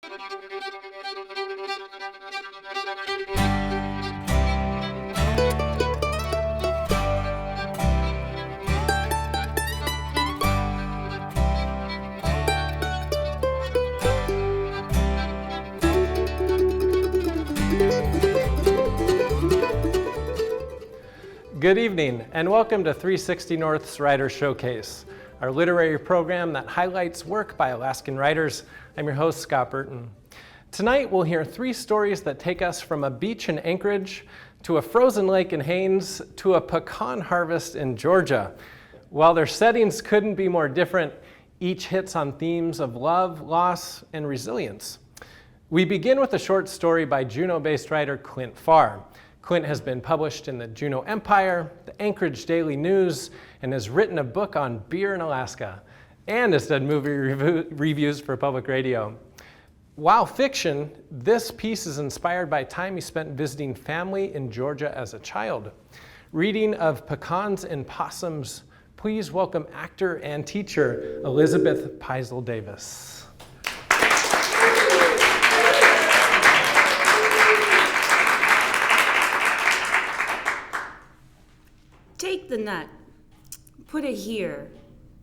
Good evening, and welcome to 360 North's Writer Showcase, our literary program that highlights work by Alaskan writers. I'm your host, Scott Burton. Tonight, we'll hear 3 stories that take us from a beach in Anchorage to a frozen lake in Haines to a pecan harvest in Georgia. While their settings couldn't be more different, each hits on themes of love, loss, and resilience. We begin with a short story by Juneau-based writer Clint Farr. Clint has been published in the Juneau Empire, the Anchorage Daily News, and has written a book on beer in Alaska, and has done movie reviews for public radio. While fiction, this piece is inspired by time he spent visiting family in Georgia as a child. Reading of Pecans and Possums, please welcome actor and teacher Elizabeth Pisel Davis. Take the nut. Put it here.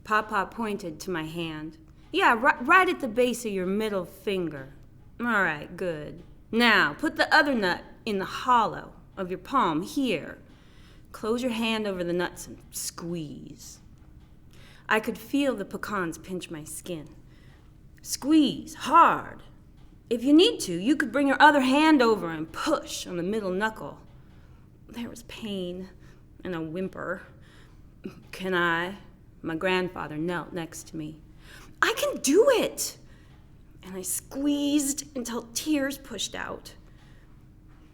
Papa pointed to my hand. Yeah, right at the base of your middle finger. All right, good. Now, put the other nut in the hollow of your palm here. Close your hand over the nuts and squeeze. I could feel the pecans pinch my skin. Squeeze, hard. If you need to, you could bring your other hand over and push on the middle knuckle. There was pain and a whimper. Can I? My grandfather knelt next to me. I can do it! And I squeezed until tears pushed out.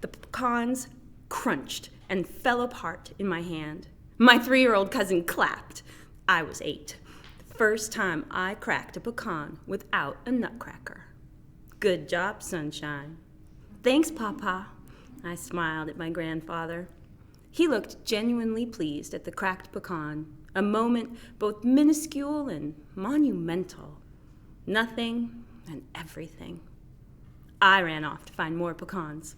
The pecans crunched and fell apart in my hand. My 3-year-old cousin clapped. I was 8. The first time I cracked a pecan without a nutcracker. Good job, sunshine. Thanks, Papa. I smiled at my grandfather. He looked genuinely pleased at the cracked pecan, a moment both minuscule and monumental. Nothing and everything. I ran off to find more pecans.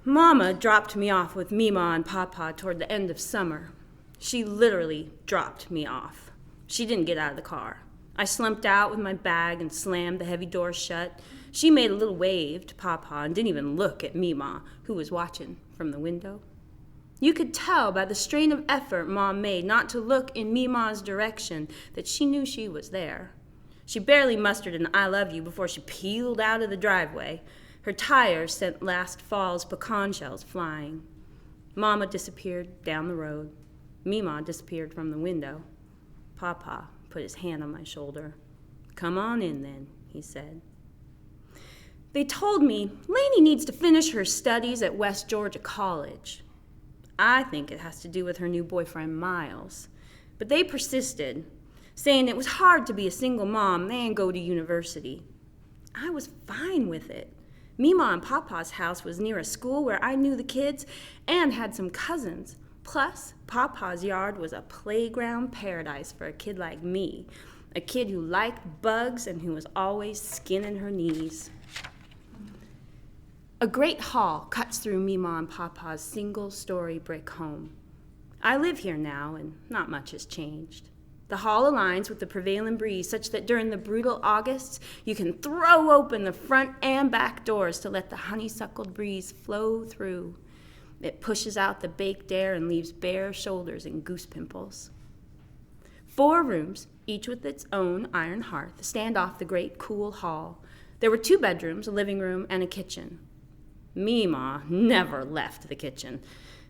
Mama dropped me off with Mima and Papa toward the end of summer. She literally dropped me off. She didn't get out of the car. I slumped out with my bag and slammed the heavy door shut. She made a little wave to Papa and didn't even look at Mima, who was watching from the window. You could tell by the strain of effort Mom made not to look in Mima's direction that she knew she was there. She barely mustered an I love you before she peeled out of the driveway. Her tires sent last fall's pecan shells flying. Mama disappeared down the road. Mima disappeared from the window. Papa put his hand on my shoulder. Come on in then, he said. They told me Lainey needs to finish her studies at West Georgia College. I think it has to do with her new boyfriend, Miles. But they persisted, saying it was hard to be a single mom and go to university. I was fine with it. Mima and Papa's house was near a school where I knew the kids and had some cousins. Plus, Papa's yard was a playground paradise for a kid like me, a kid who liked bugs and who was always skinning her knees. A great hall cuts through Mima and Papa's single-story brick home. I live here now, and not much has changed. The hall aligns with the prevailing breeze such that during the brutal Augusts, you can throw open the front and back doors to let the honeysuckled breeze flow through. It pushes out the baked air and leaves bare shoulders and goose pimples. 4 rooms, each with its own iron hearth, stand off the great cool hall. There were 2 bedrooms, a living room, and a kitchen. Mima never left the kitchen,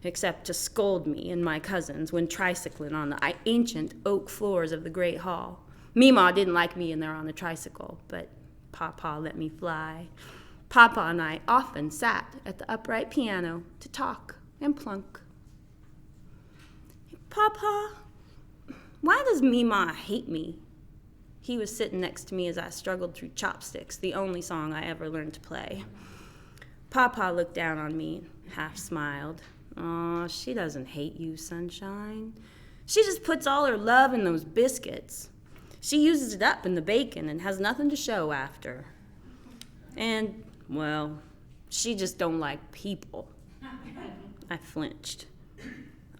except to scold me and my cousins when tricycling on the ancient oak floors of the great hall. Mima didn't like me in there on the tricycle, but Papa let me fly. Papa and I often sat at the upright piano to talk and plunk. Papa, why does Mima hate me? He was sitting next to me as I struggled through Chopsticks, the only song I ever learned to play. Papa looked down on me and half smiled. Aw, she doesn't hate you, sunshine. She just puts all her love in those biscuits. She uses it up in the bacon and has nothing to show after. And, well, she just don't like people. I flinched.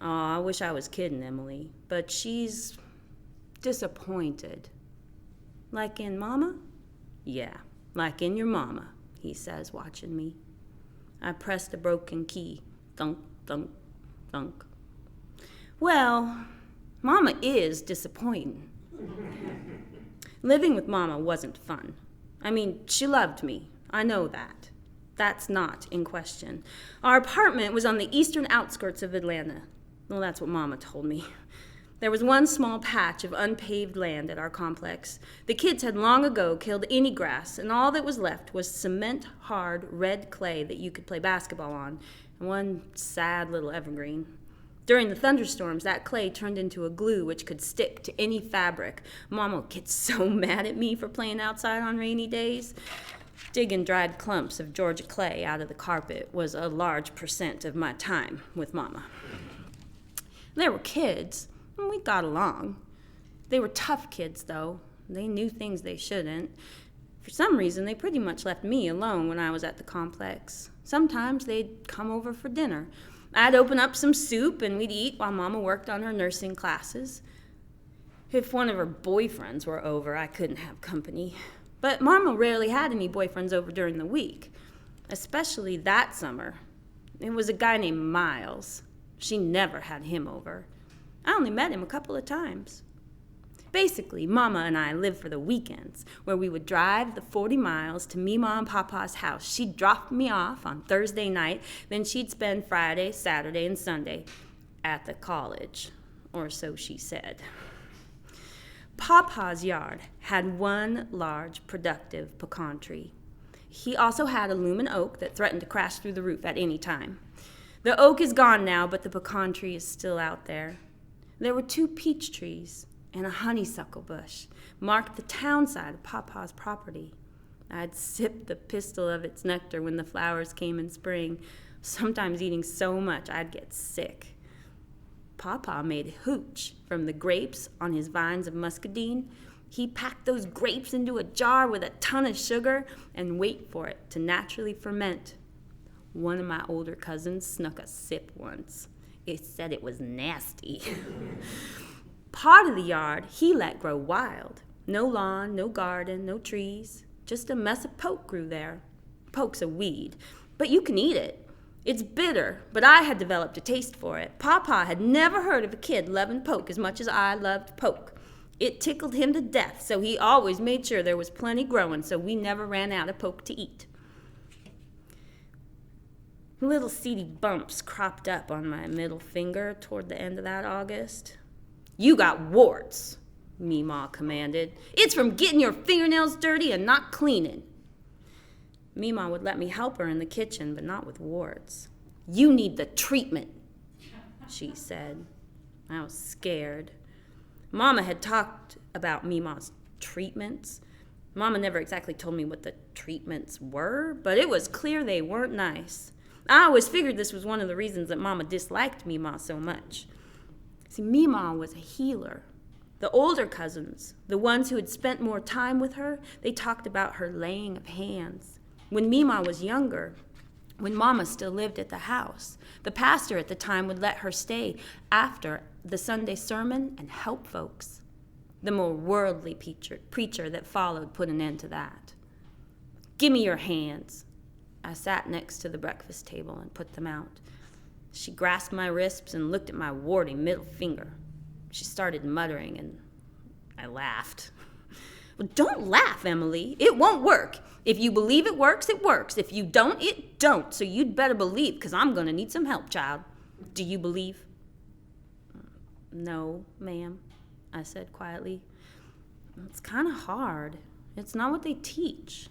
Oh, I wish I was kidding, Emily, but she's disappointed. Like in Mama? Yeah, like in your mama, he says, watching me. I pressed a broken key. Thunk, thunk, thunk. Well, Mama is disappointing. Living with Mama wasn't fun. I mean, she loved me. I know that. That's not in question. Our apartment was on the eastern outskirts of Atlanta. Well, that's what Mama told me. There was one small patch of unpaved land at our complex. The kids had long ago killed any grass, and all that was left was cement-hard red clay that you could play basketball on, and one sad little evergreen. During the thunderstorms, that clay turned into a glue which could stick to any fabric. Mama would get so mad at me for playing outside on rainy days. Digging dried clumps of Georgia clay out of the carpet was a large percent of my time with Mama. There were kids, and we got along. They were tough kids, though. They knew things they shouldn't. For some reason, they pretty much left me alone when I was at the complex. Sometimes they'd come over for dinner. I'd open up some soup, and we'd eat while Mama worked on her nursing classes. If one of her boyfriends were over, I couldn't have company. But Mama rarely had any boyfriends over during the week, especially that summer. It was a guy named Miles. She never had him over. I only met him a couple of times. Basically, Mama and I lived for the weekends, where we would drive the 40 miles to Mima and Papa's house. She'd drop me off on Thursday night, then she'd spend Friday, Saturday, and Sunday at the college, or so she said. Papa's yard had one large, productive pecan tree. He also had a lumen oak that threatened to crash through the roof at any time. The oak is gone now, but the pecan tree is still out there. There were 2 peach trees and a honeysuckle bush marked the town side of Papa's property. I'd sip the pistil of its nectar when the flowers came in spring, sometimes eating so much I'd get sick. Papa made hooch from the grapes on his vines of muscadine. He packed those grapes into a jar with a ton of sugar and wait for it to naturally ferment. One of my older cousins snuck a sip once. It said it was nasty. Part of the yard he let grow wild. No lawn, no garden, no trees. Just a mess of poke grew there. Poke's a weed, but you can eat it. It's bitter, but I had developed a taste for it. Papa had never heard of a kid loving poke as much as I loved poke. It tickled him to death, so he always made sure there was plenty growing so we never ran out of poke to eat. Little seedy bumps cropped up on my middle finger toward the end of that August. "You got warts," Meemaw commanded. "It's from getting your fingernails dirty and not cleaning." Meemaw would let me help her in the kitchen, but not with warts. "You need the treatment," she said. I was scared. Mama had talked about Meemaw's treatments. Mama never exactly told me what the treatments were, but it was clear they weren't nice. I always figured this was one of the reasons that Mama disliked Meemaw so much. See, Meemaw was a healer. The older cousins, the ones who had spent more time with her, they talked about her laying of hands. When Meemaw was younger, when Mama still lived at the house, the pastor at the time would let her stay after the Sunday sermon and help folks. The more worldly preacher that followed put an end to that. "Give me your hands." I sat next to the breakfast table and put them out. She grasped my wrists and looked at my warty middle finger. She started muttering, and I laughed. "Well, don't laugh, Emily. It won't work. If you believe it works, it works. If you don't, it don't. So you'd better believe, because I'm going to need some help, child. Do you believe?" "No, ma'am," I said quietly. "It's kind of hard. It's not what they teach."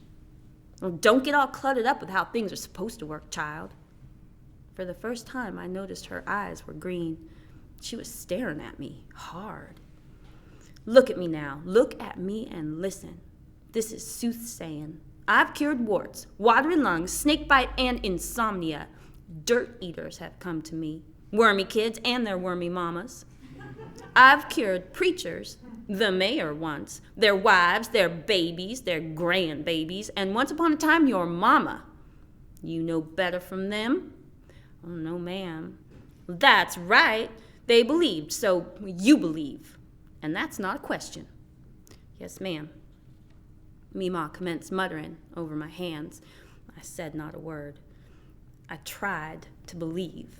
"Well, don't get all cluttered up with how things are supposed to work, child." For the first time, I noticed her eyes were green. She was staring at me hard. "Look at me now. Look at me and listen. This is soothsaying. I've cured warts, watery lungs, snakebite, and insomnia. Dirt eaters have come to me. Wormy kids and their wormy mamas. I've cured preachers, the mayor once, their wives, their babies, their grandbabies, and once upon a time, your mama. You know better from them? Oh, no, ma'am. That's right. They believed, so you believe. And that's not a question. Yes, ma'am. Meemaw commenced muttering over my hands. I said not a word. I tried to believe.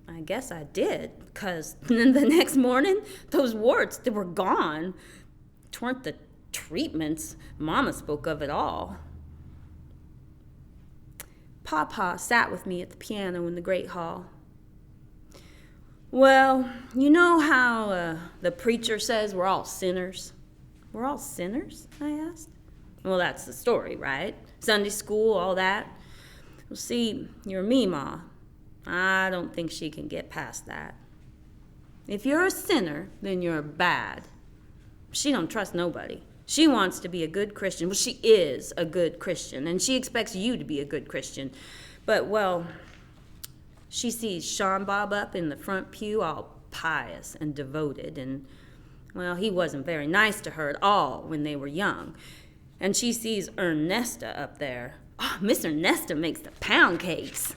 I guess I did, because the next morning, those warts, they were gone. 'Tweren't the treatments. Mama spoke of it all. Papa sat with me at the piano in the great hall. Well, you know how the preacher says we're all sinners? We're all sinners? I asked. Well, that's the story, right? Sunday school, all that. Well, see, your Meemaw, I don't think she can get past that. If you're a sinner, then you're bad. She don't trust nobody. She wants to be a good Christian. Well, she is a good Christian, and she expects you to be a good Christian. But, well, she sees Sean Bob up in the front pew all pious and devoted, and, well, he wasn't very nice to her at all when they were young. And she sees Ernesta up there. Oh, Miss Ernesta makes the pound cakes.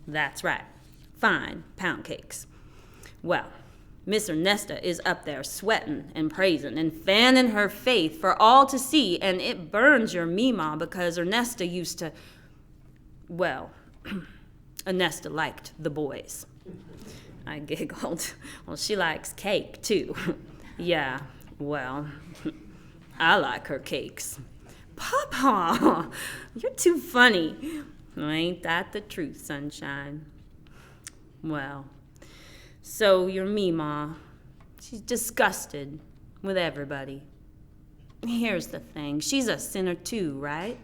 That's right, fine pound cakes. Well, Miss Ernesta is up there sweating and praising and fanning her faith for all to see, and it burns your Meemaw because Ernesta used to, well, Ernesta liked the boys. I giggled. Well, she likes cake, too. Yeah, well, I like her cakes. Papa, you're too funny. Ain't that the truth, sunshine? Well, so your Meemaw, she's disgusted with everybody. Here's the thing, she's a sinner too, right?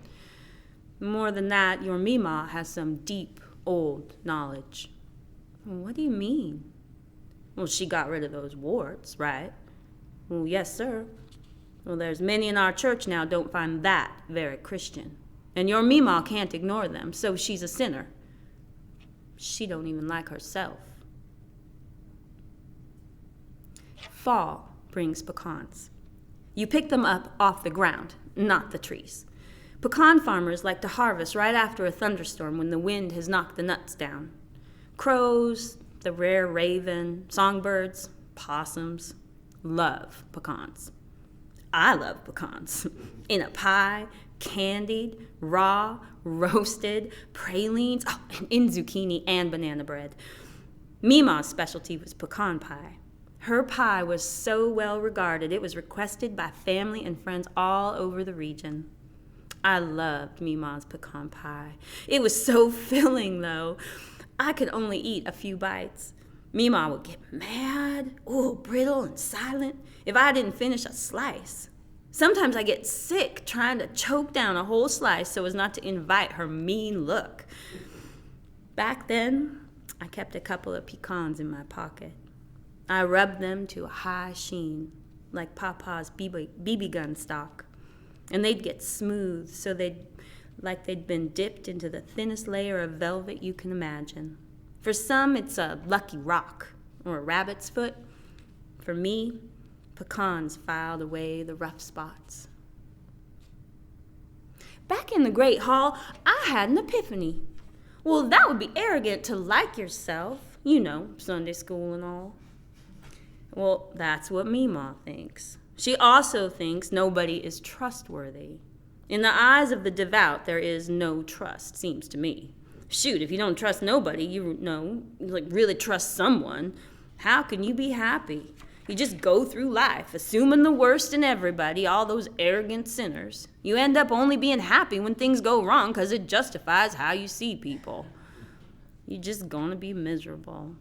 More than that, your Meemaw has some deep, old knowledge. What do you mean? Well, she got rid of those warts, right? Well, yes, sir. Well, there's many in our church now don't find that very Christian. And your Meemaw can't ignore them, so she's a sinner. She don't even like herself. Fall brings pecans. You pick them up off the ground, not the trees. Pecan farmers like to harvest right after a thunderstorm when the wind has knocked the nuts down. Crows, the rare raven, songbirds, possums love pecans. I love pecans. In a pie, candied, raw, roasted, pralines, and in zucchini and banana bread. Meemaw's specialty was pecan pie. Her pie was so well regarded, it was requested by family and friends all over the region. I loved Meemaw's pecan pie. It was so filling, though. I could only eat a few bites. Meemaw would get mad, brittle and silent, if I didn't finish a slice. Sometimes I get sick trying to choke down a whole slice so as not to invite her mean look. Back then, I kept a couple of pecans in my pocket. I rubbed them to a high sheen, like Papa's BB gun stock, and they'd get smooth so they'd been dipped into the thinnest layer of velvet you can imagine. For some, it's a lucky rock or a rabbit's foot. For me, pecans filed away the rough spots. Back in the great hall, I had an epiphany. Well, that would be arrogant to like yourself, you know, Sunday school and all. Well, that's what Meemaw thinks. She also thinks nobody is trustworthy. In the eyes of the devout, there is no trust, seems to me. Shoot, if you don't trust nobody, really trust someone, how can you be happy? You just go through life, assuming the worst in everybody, all those arrogant sinners. You end up only being happy when things go wrong because it justifies how you see people. You're just gonna be miserable.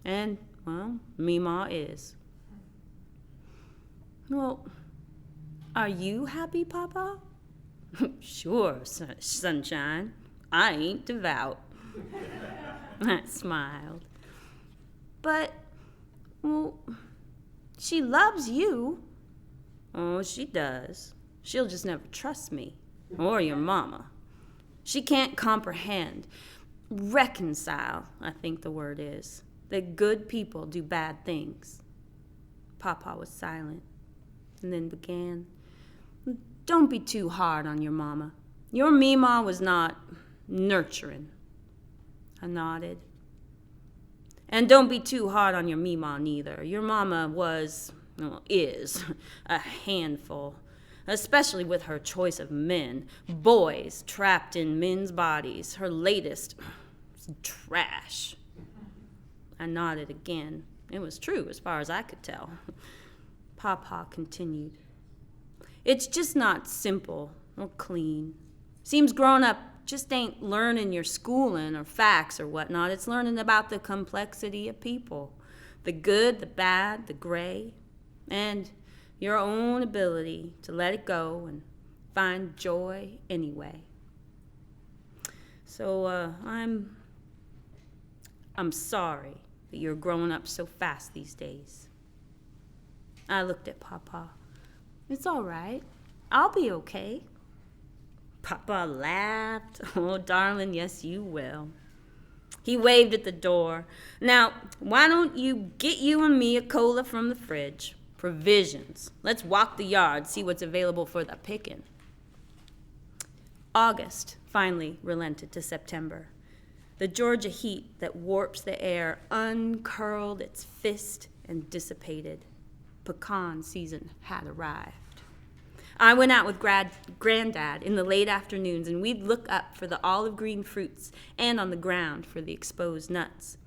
And, well, Meemaw is. Well, are you happy, Papa? Sure, sunshine. I ain't devout. I smiled. But, well, she loves you. Oh, she does. She'll just never trust me or your mama. She can't comprehend, reconcile, I think the word is, that good people do bad things. Papa was silent. and then began, "Don't be too hard on your mama. Your Meemaw was not nurturing." I nodded. "And don't be too hard on your Meemaw neither. Your mama is a handful, especially with her choice of men, boys trapped in men's bodies. Her latest is trash." I nodded again. It was true as far as I could tell. Papa continued, "It's just not simple or clean. Seems growing up just ain't learning your schooling or facts or whatnot. It's learning about the complexity of people, the good, the bad, the gray, and your own ability to let it go and find joy anyway. So I'm sorry that you're growing up so fast these days." I looked at Papa. "It's all right. I'll be okay." Papa laughed. "Oh, darling, yes, you will." He waved at the door. "Now, why don't you get you and me a cola from the fridge? Provisions. Let's walk the yard, see what's available for the picking." August finally relented to September. The Georgia heat that warps the air uncurled its fist and dissipated. Pecan season had arrived. I went out with Granddad in the late afternoons, and we'd look up for the olive green fruits and on the ground for the exposed nuts.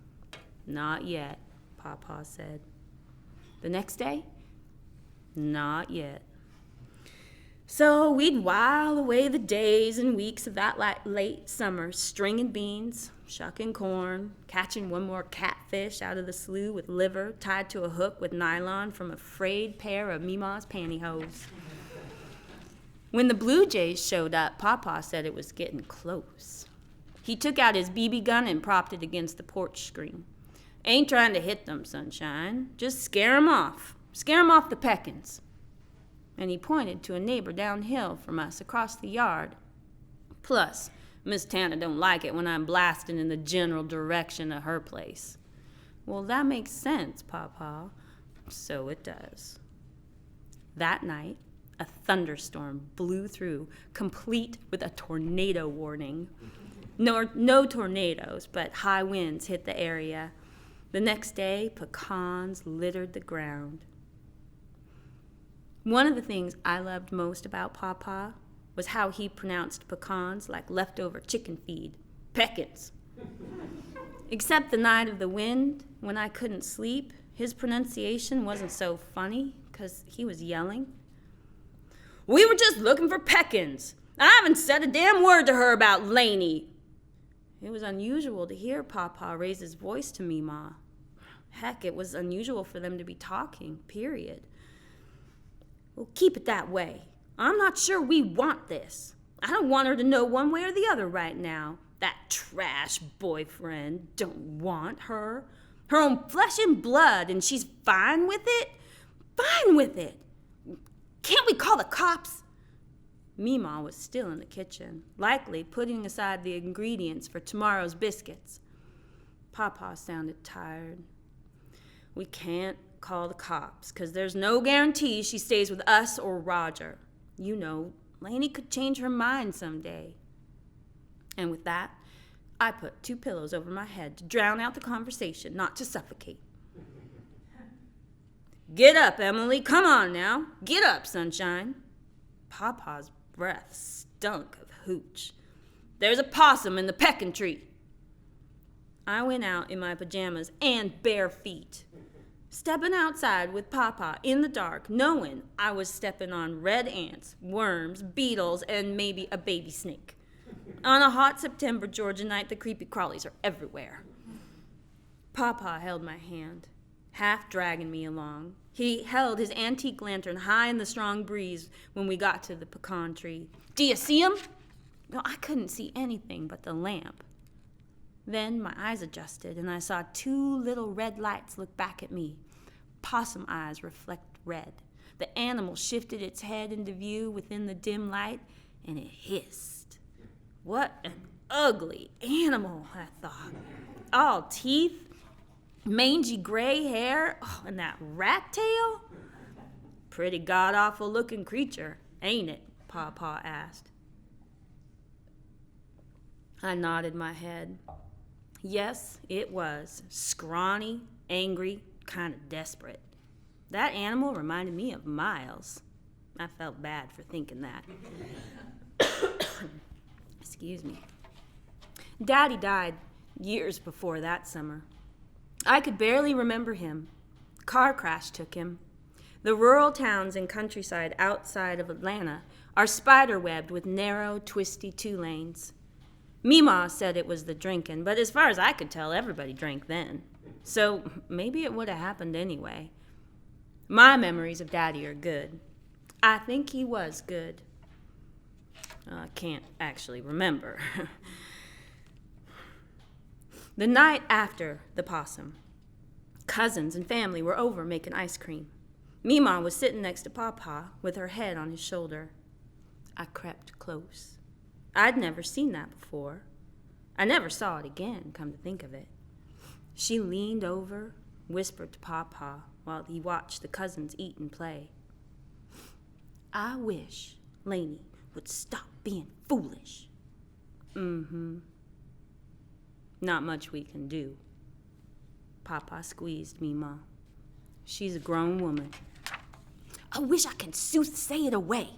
"Not yet," Papa said. The next day, "Not yet." So we'd while away the days and weeks of that late summer, stringing beans, shucking corn, catching one more catfish out of the slough with liver tied to a hook with nylon from a frayed pair of Meemaw's pantyhose. When the blue jays showed up, Papa said it was getting close. He took out his BB gun and propped it against the porch screen. "Ain't trying to hit them, Sunshine. Just scare 'em off. Scare 'em off the peckins." And he pointed to a neighbor downhill from us across the yard. "Plus, Miss Tanner don't like it when I'm blasting in the general direction of her place." "Well, that makes sense, Papa." "So it does." That night, a thunderstorm blew through, complete with a tornado warning. No tornadoes, but high winds hit the area. The next day, pecans littered the ground. One of the things I loved most about Papa was how he pronounced pecans like leftover chicken feed. Peckins. Except the night of the wind, when I couldn't sleep, his pronunciation wasn't so funny because he was yelling. "We were just looking for peckins. I haven't said a damn word to her about Laney." It was unusual to hear Papa raise his voice to Meemaw. Heck, it was unusual for them to be talking, period. "Well, keep it that way. I'm not sure we want this. I don't want her to know one way or the other right now. That trash boyfriend don't want her. Her own flesh and blood, and she's fine with it? Fine with it. Can't we call the cops?" Meemaw was still in the kitchen, likely putting aside the ingredients for tomorrow's biscuits. Papa sounded tired. "We can't call the cops, 'cause there's no guarantee she stays with us or Roger. You know, Laney could change her mind someday." And with that, I put 2 pillows over my head to drown out the conversation, not to suffocate. "Get up, Emily. Come on now. Get up, Sunshine." Papa's breath stunk of hooch. "There's a possum in the peckin' tree." I went out in my pajamas and bare feet. Stepping outside with Papa in the dark, knowing I was stepping on red ants, worms, beetles, and maybe a baby snake. On a hot September Georgia night, the creepy crawlies are everywhere. Papa held my hand, half dragging me along. He held his antique lantern high in the strong breeze when we got to the pecan tree. "Do you see him?" No, I couldn't see anything but the lamp. Then my eyes adjusted, and I saw 2 little red lights look back at me. Possum eyes reflect red. The animal shifted its head into view within the dim light, and it hissed. What an ugly animal, I thought. All teeth, mangy gray hair, and that rat tail. Pretty god-awful looking creature, ain't it? Pawpaw asked. I nodded my head. Yes, it was. Scrawny, angry, kind of desperate. That animal reminded me of Miles. I felt bad for thinking that. Excuse me. Daddy died years before that summer. I could barely remember him. Car crash took him. The rural towns and countryside outside of Atlanta are spider-webbed with narrow, twisty 2-lanes. Meemaw said it was the drinking, but as far as I could tell, everybody drank then. So maybe it would have happened anyway. My memories of Daddy are good. I think he was good. I can't actually remember. The night after the possum, cousins and family were over making ice cream. Meemaw was sitting next to Pawpaw with her head on his shoulder. I crept close. I'd never seen that before. I never saw it again, come to think of it. She leaned over, whispered to Pawpaw while he watched the cousins eat and play. I wish Laney would stop being foolish. Not much we can do. Pawpaw squeezed Meemaw. She's a grown woman. I wish I could soothsay it away.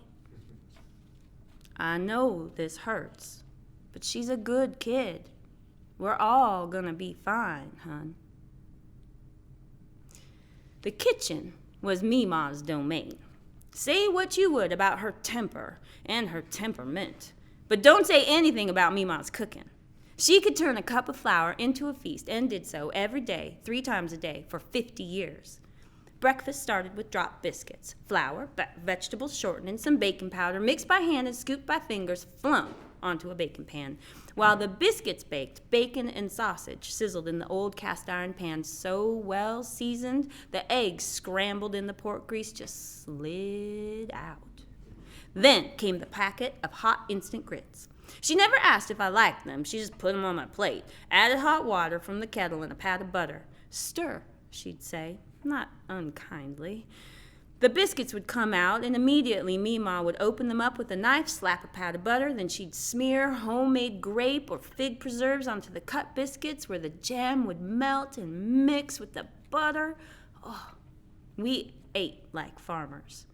I know this hurts, but she's a good kid. We're all gonna be fine, hon. The kitchen was Meemaw's domain. Say what you would about her temper and her temperament, but don't say anything about Meemaw's cooking. She could turn a cup of flour into a feast and did so every day, 3 times a day, for 50 years. Breakfast started with dropped biscuits, flour, vegetables shortened, and some baking powder mixed by hand and scooped by fingers, flung onto a baking pan. While the biscuits baked, bacon and sausage sizzled in the old cast iron pan so well seasoned, the eggs scrambled in the pork grease just slid out. Then came the packet of hot instant grits. She never asked if I liked them. She just put them on my plate, added hot water from the kettle and a pat of butter. Stir, she'd say, not unkindly. The biscuits would come out, and immediately Meemaw would open them up with a knife, slap a pat of butter, then she'd smear homemade grape or fig preserves onto the cut biscuits where the jam would melt and mix with the butter. Oh, we ate like farmers,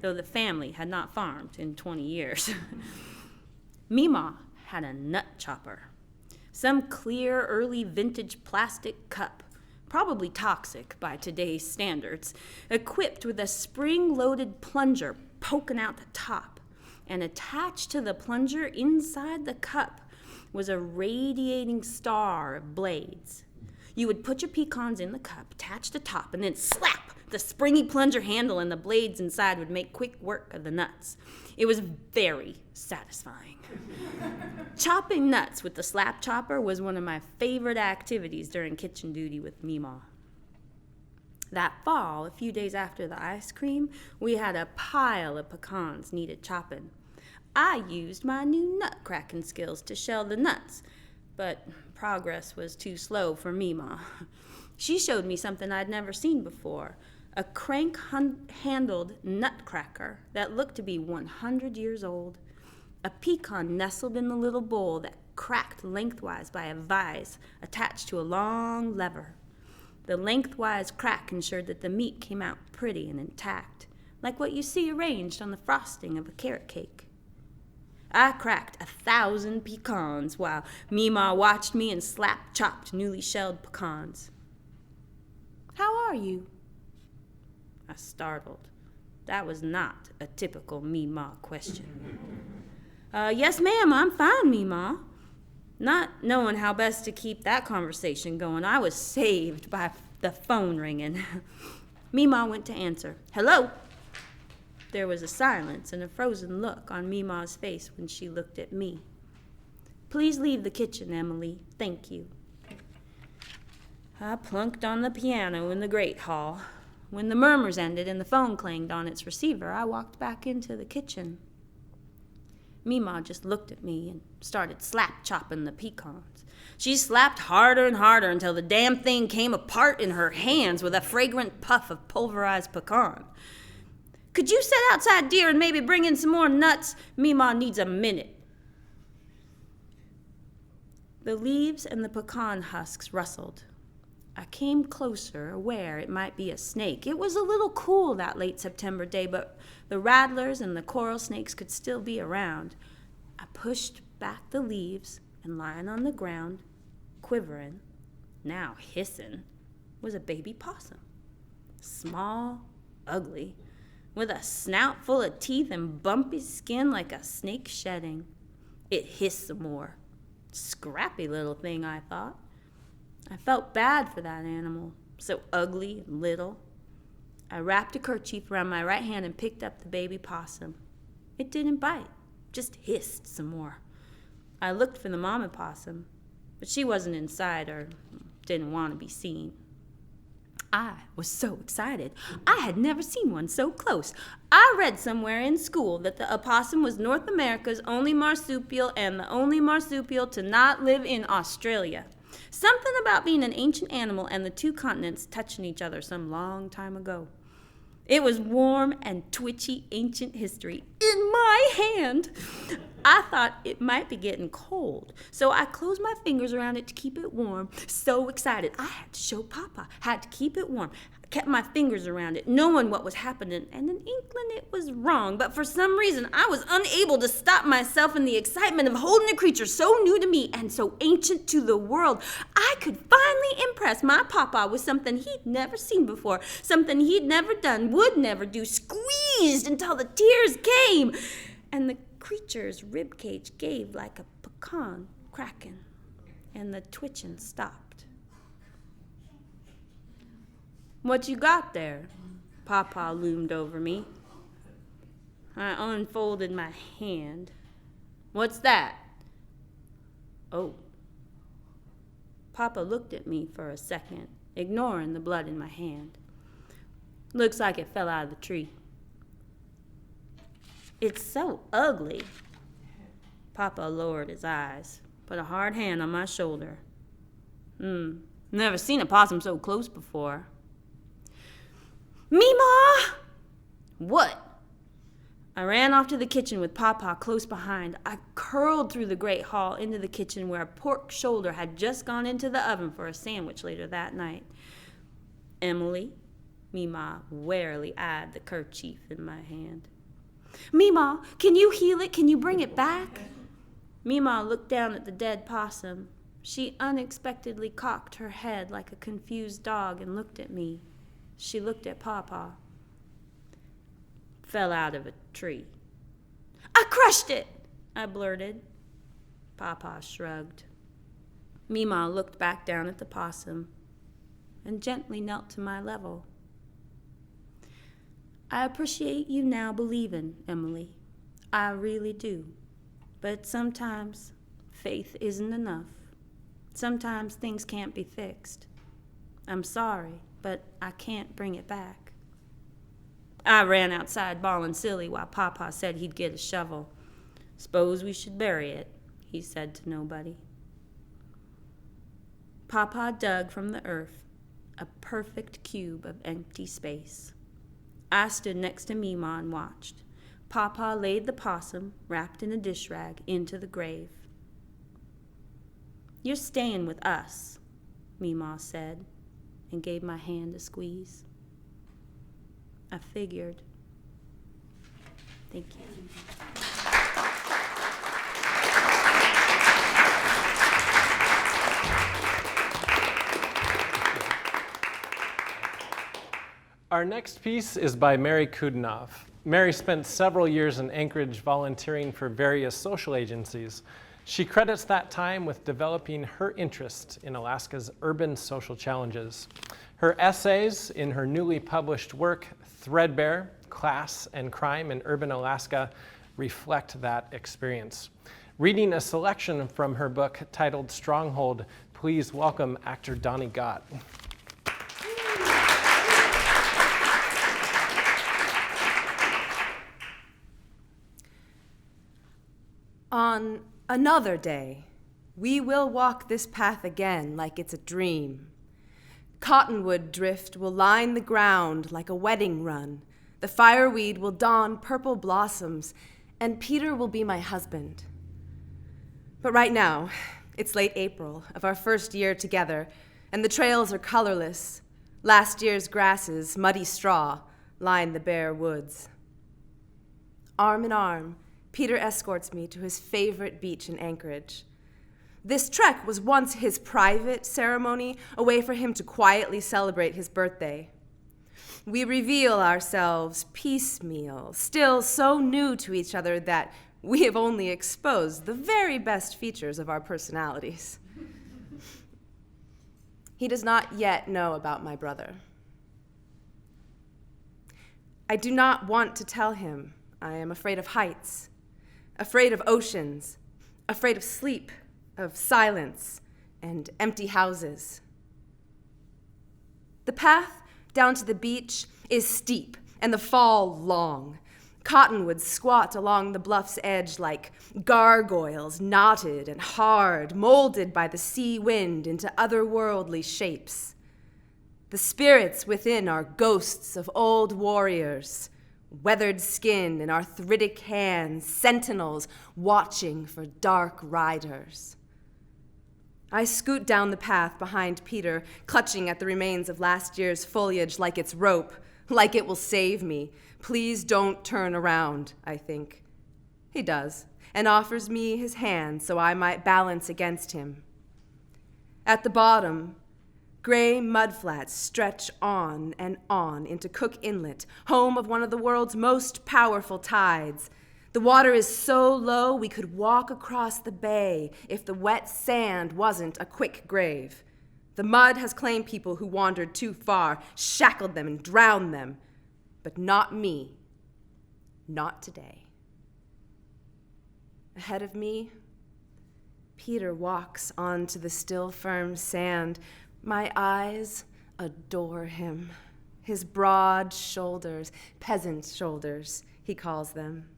though the family had not farmed in 20 years. Meemaw had a nut chopper, some clear, early vintage plastic cup, probably toxic by today's standards, equipped with a spring-loaded plunger poking out the top, and attached to the plunger inside the cup was a radiating star of blades. You would put your pecans in the cup, attach the top, and then slap the springy plunger handle, and the blades inside would make quick work of the nuts. It was very satisfying. Chopping nuts with the slap chopper was one of my favorite activities during kitchen duty with Meemaw. That fall, a few days after the ice cream, we had a pile of pecans needed chopping. I used my new nut cracking skills to shell the nuts, but progress was too slow for Meemaw. She showed me something I'd never seen before, a crank-handled nutcracker that looked to be 100 years old. A pecan nestled in the little bowl that cracked lengthwise by a vise attached to a long lever. The lengthwise crack ensured that the meat came out pretty and intact, like what you see arranged on the frosting of a carrot cake. I cracked 1,000 pecans while Meemaw watched me and slap-chopped newly shelled pecans. "How are you?" I startled. That was not a typical Meemaw question. Yes, ma'am, I'm fine, Meemaw." Not knowing how best to keep that conversation going, I was saved by the phone ringing. Meemaw went to answer. "Hello?" There was a silence and a frozen look on Meemaw's face when she looked at me. "Please leave the kitchen, Emily. Thank you." I plunked on the piano in the great hall. When the murmurs ended and the phone clanged on its receiver, I walked back into the kitchen. Meemaw just looked at me and started slap-chopping the pecans. She slapped harder and harder until the damn thing came apart in her hands with a fragrant puff of pulverized pecan. Could you sit outside, dear, and maybe bring in some more nuts? Meemaw needs a minute. The leaves and the pecan husks rustled. I came closer, aware it might be a snake. It was a little cool that late September day, but the rattlers and the coral snakes could still be around. I pushed back the leaves, and lying on the ground, quivering, now hissing, was a baby possum. Small, ugly, with a snout full of teeth and bumpy skin like a snake shedding. It hissed some more. Scrappy little thing, I thought. I felt bad for that animal, so ugly and little. I wrapped a kerchief around my right hand and picked up the baby possum. It didn't bite, just hissed some more. I looked for the mama possum, but she wasn't inside or didn't want to be seen. I was so excited. I had never seen one so close. I read somewhere in school that the opossum was North America's only marsupial and the only marsupial to not live in Australia. Something about being an ancient animal and the two continents touching each other some long time ago. It was warm and twitchy ancient history in my hand. I thought it might be getting cold, so I closed my fingers around it to keep it warm. So excited. I had to show Papa, had to keep it warm. I kept my fingers around it, knowing what was happening, and an inkling it was wrong. But for some reason, I was unable to stop myself in the excitement of holding a creature so new to me and so ancient to the world. I could finally impress my Papa with something he'd never seen before, something he'd never done, would never do, squeezed until the tears came. And the creature's ribcage gave like a pecan cracking, and the twitching stopped. "What you got there?" Papa loomed over me. I unfolded my hand. "What's that?" "Oh." Papa looked at me for a second, ignoring the blood in my hand. "Looks like it fell out of the tree." "It's so ugly." Papa lowered his eyes, put a hard hand on my shoulder. Never seen a possum so close before." "Meemaw!" "What?" I ran off to the kitchen with Papa close behind. I curled through the great hall into the kitchen where a pork shoulder had just gone into the oven for a sandwich later that night. "Emily," Meemaw warily eyed the kerchief in my hand. "Meemaw, can you heal it? Can you bring it back?" Meemaw looked down at the dead possum. She unexpectedly cocked her head like a confused dog and looked at me. She looked at Papa. "Fell out of a tree." "I crushed it," I blurted. Papa shrugged. Meemaw looked back down at the possum and gently knelt to my level. "I appreciate you now believing, Emily. I really do. But sometimes faith isn't enough. Sometimes things can't be fixed. I'm sorry, but I can't bring it back." I ran outside bawling silly while Papa said he'd get a shovel. "S'pose we should bury it," he said to nobody. Papa dug from the earth a perfect cube of empty space. I stood next to Meemaw and watched. Papa laid the possum, wrapped in a dish rag, into the grave. "You're staying with us," Meemaw said, and gave my hand a squeeze. I figured. Thank you. Our next piece is by Mary Kudenov. Mary spent several years in Anchorage volunteering for various social agencies. She credits that time with developing her interest in Alaska's urban social challenges. Her essays in her newly published work, Threadbare, Class and Crime in Urban Alaska, reflect that experience. Reading a selection from her book titled Stronghold, please welcome actor Donnie Gott. On another day, we will walk this path again like it's a dream. Cottonwood drift will line the ground like a wedding run. The fireweed will don purple blossoms, and Peter will be my husband. But right now, it's late April of our first year together, and the trails are colorless. Last year's grasses, muddy straw, line the bare woods. Arm in arm, Peter escorts me to his favorite beach in Anchorage. This trek was once his private ceremony, a way for him to quietly celebrate his birthday. We reveal ourselves piecemeal, still so new to each other that we have only exposed the very best features of our personalities. He does not yet know about my brother. I do not want to tell him I am afraid of heights, afraid of oceans, afraid of sleep, of silence, and empty houses. The path down to the beach is steep and the fall long. Cottonwoods squat along the bluff's edge like gargoyles, knotted and hard, molded by the sea wind into otherworldly shapes. The spirits within are ghosts of old warriors, weathered skin and arthritic hands, sentinels watching for dark riders. I scoot down the path behind Peter, clutching at the remains of last year's foliage like it's rope, like it will save me. Please don't turn around, I think. He does, and offers me his hand so I might balance against him. At the bottom, gray mudflats stretch on and on into Cook Inlet, home of one of the world's most powerful tides. The water is so low we could walk across the bay if the wet sand wasn't a quick grave. The mud has claimed people who wandered too far, shackled them and drowned them. But not me. Not today. Ahead of me, Peter walks onto the still firm sand. My eyes adore him. His broad shoulders, peasant shoulders, he calls them.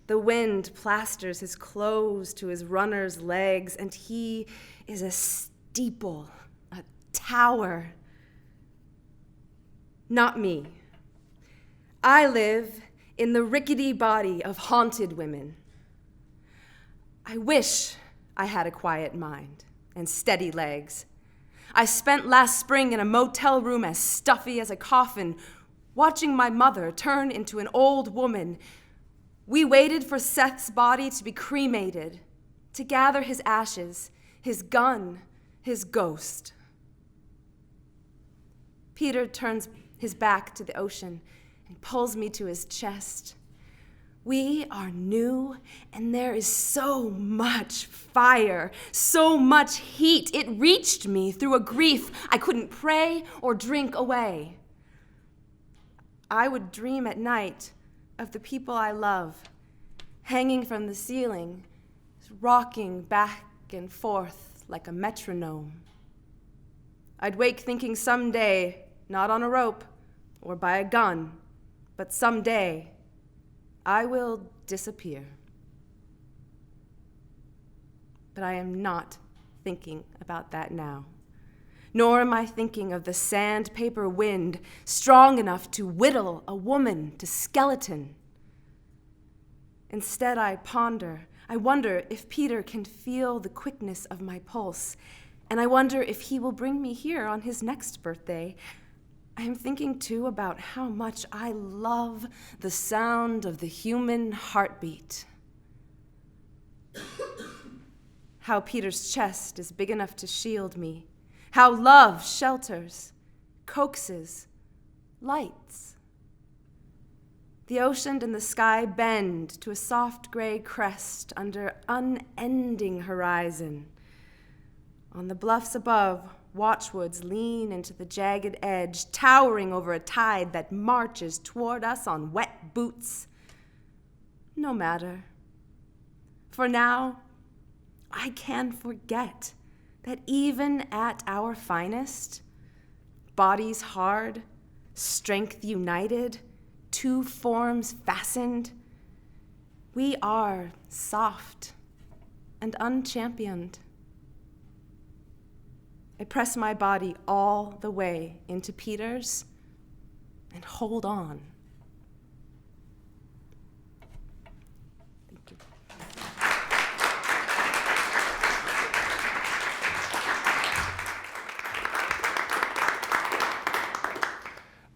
The wind plasters his clothes to his runner's legs, and he is a steeple, a tower. Not me. I live in the rickety body of haunted women. I wish I had a quiet mind and steady legs. I spent last spring in a motel room as stuffy as a coffin, watching my mother turn into an old woman. We waited for Seth's body to be cremated, to gather his ashes, his gun, his ghost. Peter turns his back to the ocean and pulls me to his chest. We are new, and there is so much fire, so much heat. It reached me through a grief I couldn't pray or drink away. I would dream at night of the people I love, hanging from the ceiling, rocking back and forth like a metronome. I'd wake thinking someday, not on a rope or by a gun, but someday I will disappear. But I am not thinking about that now. Nor am I thinking of the sandpaper wind strong enough to whittle a woman to skeleton. Instead, I ponder. I wonder if Peter can feel the quickness of my pulse, and I wonder if he will bring me here on his next birthday. I am thinking, too, about how much I love the sound of the human heartbeat. How Peter's chest is big enough to shield me. How love shelters, coaxes, lights. The ocean and the sky bend to a soft gray crest under unending horizon. On the bluffs above, watchwoods lean into the jagged edge, towering over a tide that marches toward us on wet boots. No matter. For now, I can forget that even at our finest, bodies hard, strength united, two forms fastened, we are soft and unchampioned. I press my body all the way into Peter's and hold on.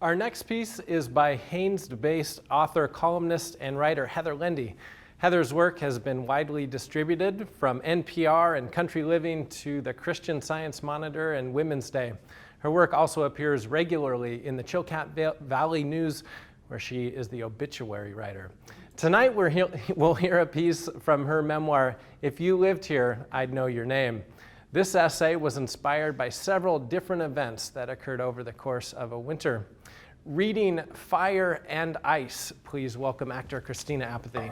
Our next piece is by Haines-based author, columnist, and writer Heather Lende. Heather's work has been widely distributed from NPR and Country Living to the Christian Science Monitor and Women's Day. Her work also appears regularly in the Chilkat Valley News, where she is the obituary writer. Tonight we'll hear a piece from her memoir, If You Lived Here, I'd Know Your Name. This essay was inspired by several different events that occurred over the course of a winter. Reading Fire and Ice, please welcome actor Christina Apathy.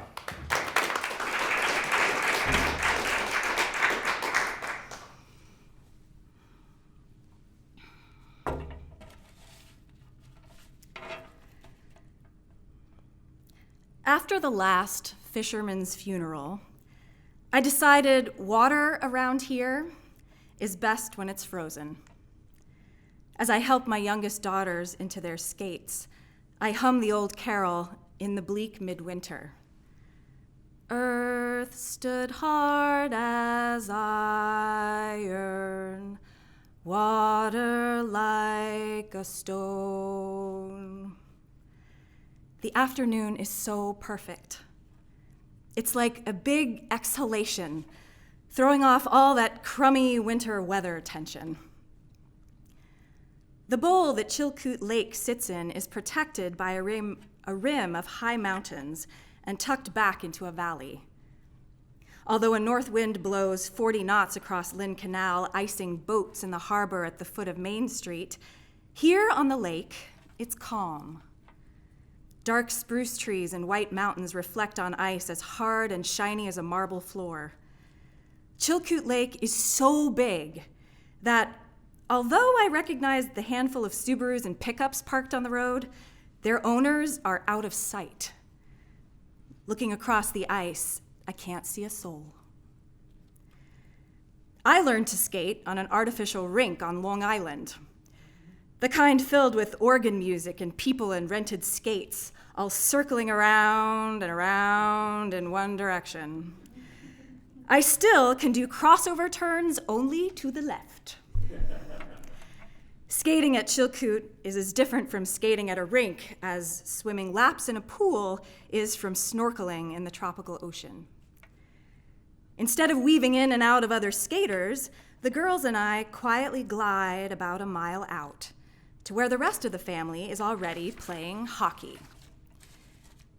After the last fisherman's funeral, I decided water around here is best when it's frozen. As I help my youngest daughters into their skates, I hum the old carol in the bleak midwinter. Earth stood hard as iron, water like a stone. The afternoon is so perfect. It's like a big exhalation, throwing off all that crummy winter weather tension. The bowl that Chilkoot Lake sits in is protected by a rim of high mountains and tucked back into a valley. Although a north wind blows 40 knots across Lynn Canal, icing boats in the harbor at the foot of Main Street, here on the lake, it's calm. Dark spruce trees and white mountains reflect on ice as hard and shiny as a marble floor. Chilkoot Lake is so big that although I recognize the handful of Subarus and pickups parked on the road, their owners are out of sight. Looking across the ice, I can't see a soul. I learned to skate on an artificial rink on Long Island, the kind filled with organ music and people in rented skates, all circling around and around in one direction. I still can do crossover turns only to the left. Skating at Chilkoot is as different from skating at a rink as swimming laps in a pool is from snorkeling in the tropical ocean. Instead of weaving in and out of other skaters, the girls and I quietly glide about a mile out to where the rest of the family is already playing hockey.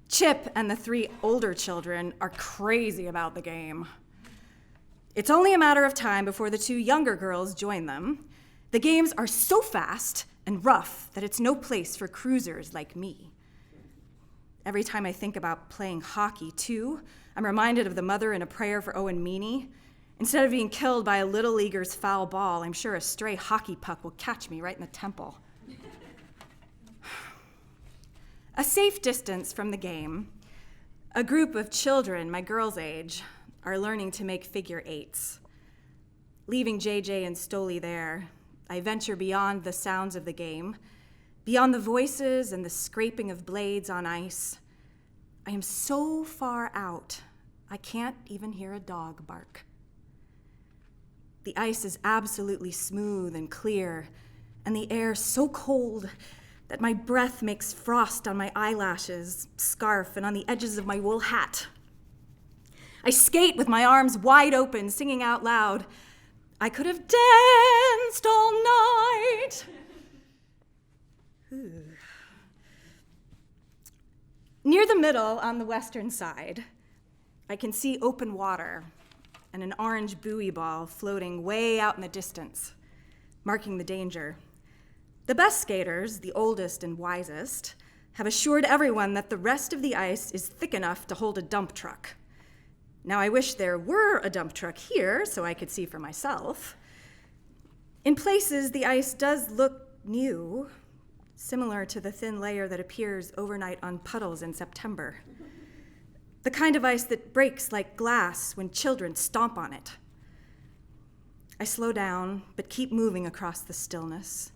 Chip and the 3 older children are crazy about the game. It's only a matter of time before the 2 younger girls join them. The games are so fast and rough that it's no place for cruisers like me. Every time I think about playing hockey, too, I'm reminded of the mother in A Prayer for Owen Meany. Instead of being killed by a little leaguer's foul ball, I'm sure a stray hockey puck will catch me right in the temple. A safe distance from the game, a group of children my girl's age are learning to make figure 8s. Leaving JJ and Stoli there, I venture beyond the sounds of the game, beyond the voices and the scraping of blades on ice. I am so far out, I can't even hear a dog bark. The ice is absolutely smooth and clear, and the air so cold that my breath makes frost on my eyelashes, scarf, and on the edges of my wool hat. I skate with my arms wide open, singing out loud, I could have danced all night. Near the middle, on the western side, I can see open water and an orange buoy ball floating way out in the distance, marking the danger. The best skaters, the oldest and wisest, have assured everyone that the rest of the ice is thick enough to hold a dump truck. Now, I wish there were a dump truck here so I could see for myself. In places, the ice does look new, similar to the thin layer that appears overnight on puddles in September. The kind of ice that breaks like glass when children stomp on it. I slow down, but keep moving across the stillness,